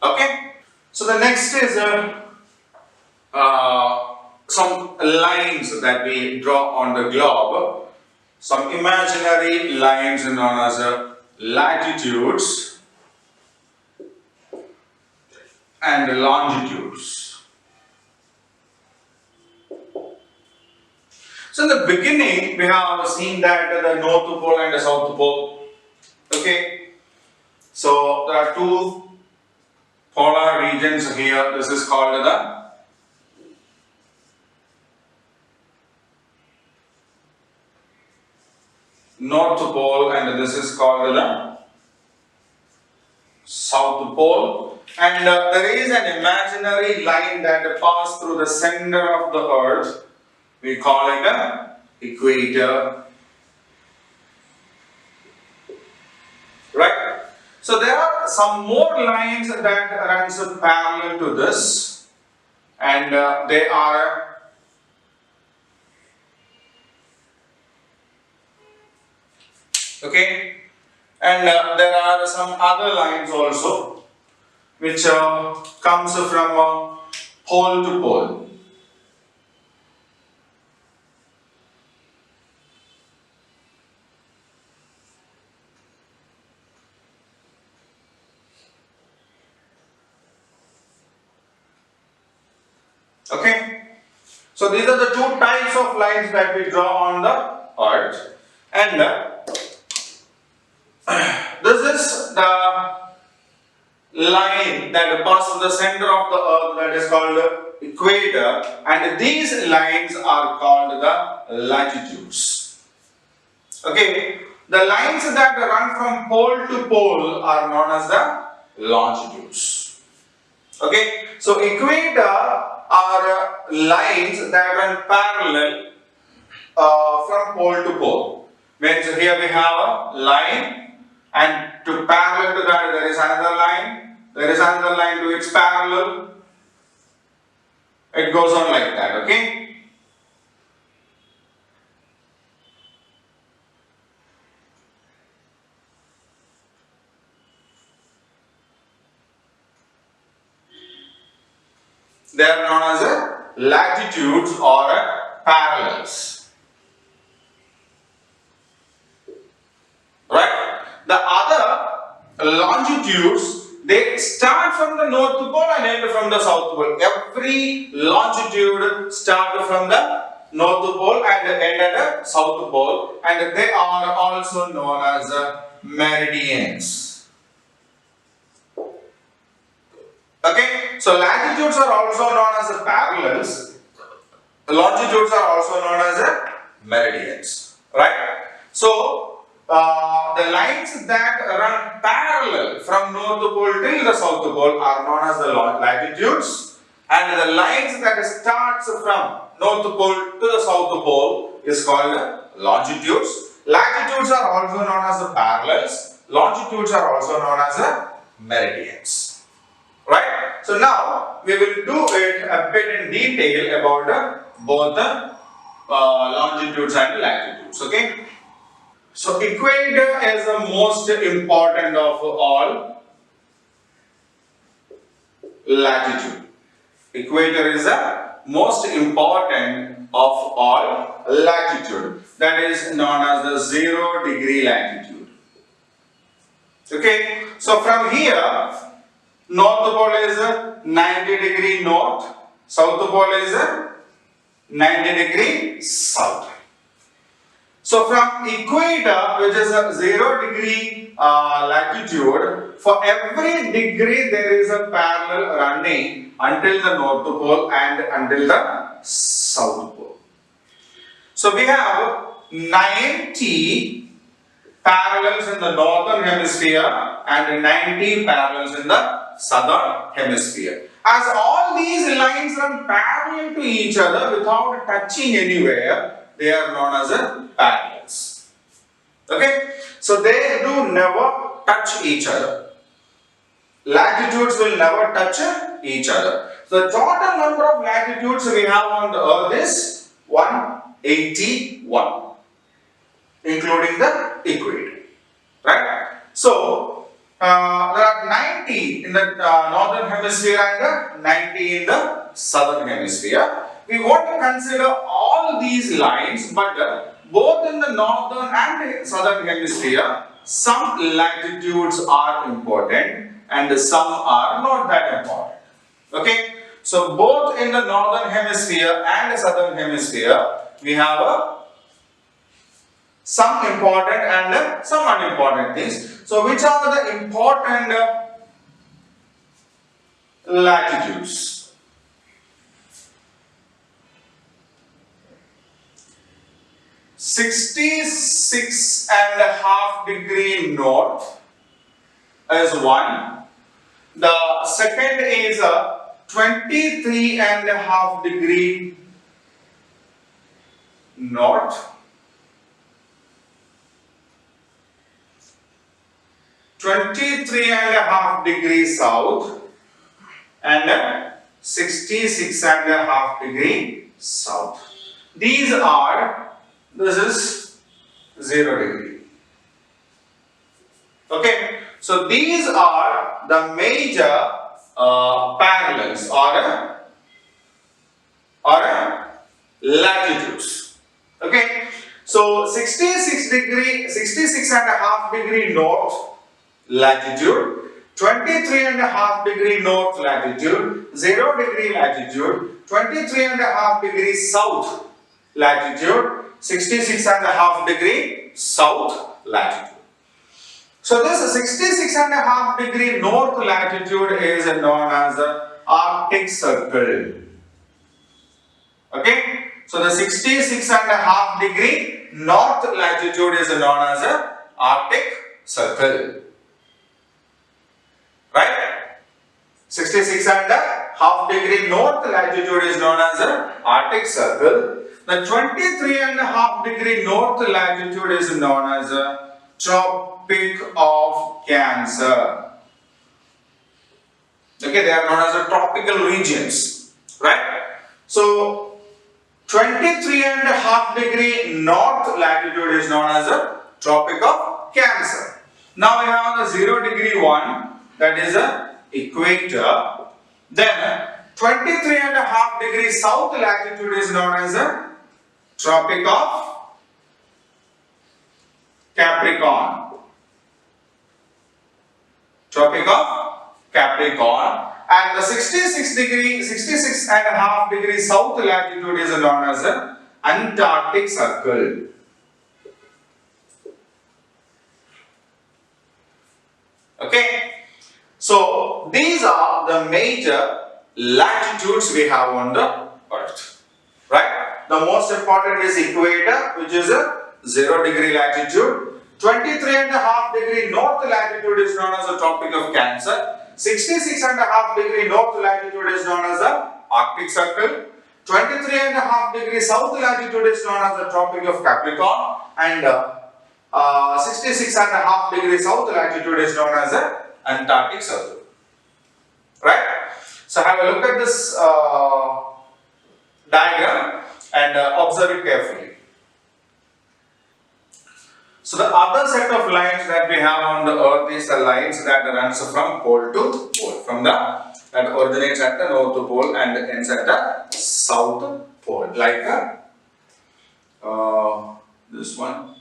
Okay. So the next is some lines that we draw on the globe. Some imaginary lines known as latitudes and longitudes. So in the beginning, we have seen that the North Pole and the South Pole. Okay. So there are two polar regions here. This is called the North Pole and this is called the South Pole. And there is an imaginary line that passes through the center of the earth. We call it the equator. Right? So there are some more lines that runs parallel to this, and they are okay. And there are some other lines also, which comes from pole to pole. Okay, so these are the two types of lines that we draw on the earth, and this is the line that passes the center of the earth, that is called the equator, and these lines are called the latitudes. Okay, the lines that run from pole to pole are known as the longitudes. Okay, so equator are lines that run parallel from pole to pole. Means here we have a line, and to parallel to that there is another line, there is another line to its parallel. It goes on like that, okay? They are known as latitudes or parallels. Right? The other longitudes, they start from the North Pole and end from the South Pole. Every longitude starts from the North Pole and end at the South Pole, and they are also known as meridians. Okay, so latitudes are also known as parallels. Longitudes are also known as meridians. Right? So the lines that run parallel from North Pole till the South Pole are known as the latitudes, and the lines that starts from North Pole to the South Pole is called longitudes. Latitudes are also known as the parallels. Longitudes are also known as the meridians. Right? So now we will do it a bit in detail about both the longitudes and latitudes. Okay? So equator is the most important of all latitude. Equator is the most important of all latitude. That is known as the 0 degree latitude. Okay? So from here, North Pole is 90 degree north, South Pole is 90 degree south. So from equator, which is a 0 degree latitude, for every degree there is a parallel running until the North Pole and until the South Pole. So we have 90 parallels in the northern hemisphere and 90 parallels in the southern hemisphere. As all these lines run parallel to each other without touching anywhere, they are known as parallels. Okay? So they do never touch each other. Latitudes will never touch each other. The total number of latitudes we have on the earth is 181, including the equator. Right? So there are 90 in the northern hemisphere and 90 in the southern hemisphere. We want to consider all these lines, but both in the northern and southern hemisphere, some latitudes are important and some are not that important. Okay, so both in the northern hemisphere and the southern hemisphere, we have some important and some unimportant things. So, which are the important latitudes? (66.5° north is one. The second is 23.5° north. 23.5° south and 66.5° south. These are, this is 0°. Okay, so these are the major parallels or latitudes. Okay, so 66.5° north latitude, 23.5° north latitude, 0° latitude, 23.5° south latitude, 66.5° south latitude. So this 66.5° north latitude is known as the Arctic Circle. Okay, so the 66.5° north latitude is known as the Arctic Circle. Right? 66.5° north latitude is known as the Arctic Circle. The 23.5° north latitude is known as the Tropic of Cancer. Okay, they are known as the tropical regions. Right? So 23.5° north latitude is known as the Tropic of Cancer. Now we have the 0° one, that is the equator. Then 23.5° south latitude is known as the Tropic of Capricorn. Tropic of Capricorn. And the 66.5° south latitude is known as the Antarctic Circle. Okay, so these are the major latitudes we have on the earth, right? The most important is equator, which is a 0° latitude. 23.5° north latitude is known as the Tropic of Cancer. 66.5° north latitude is known as the Arctic Circle. 23.5° south latitude is known as the Tropic of Capricorn, and 66.5° south latitude is known as the Antarctic Circle. Right? So have a look at this diagram and observe it carefully. So the other set of lines that we have on the earth is the lines that runs from pole to pole, from the that originates at the north pole and ends at the south pole, like this one.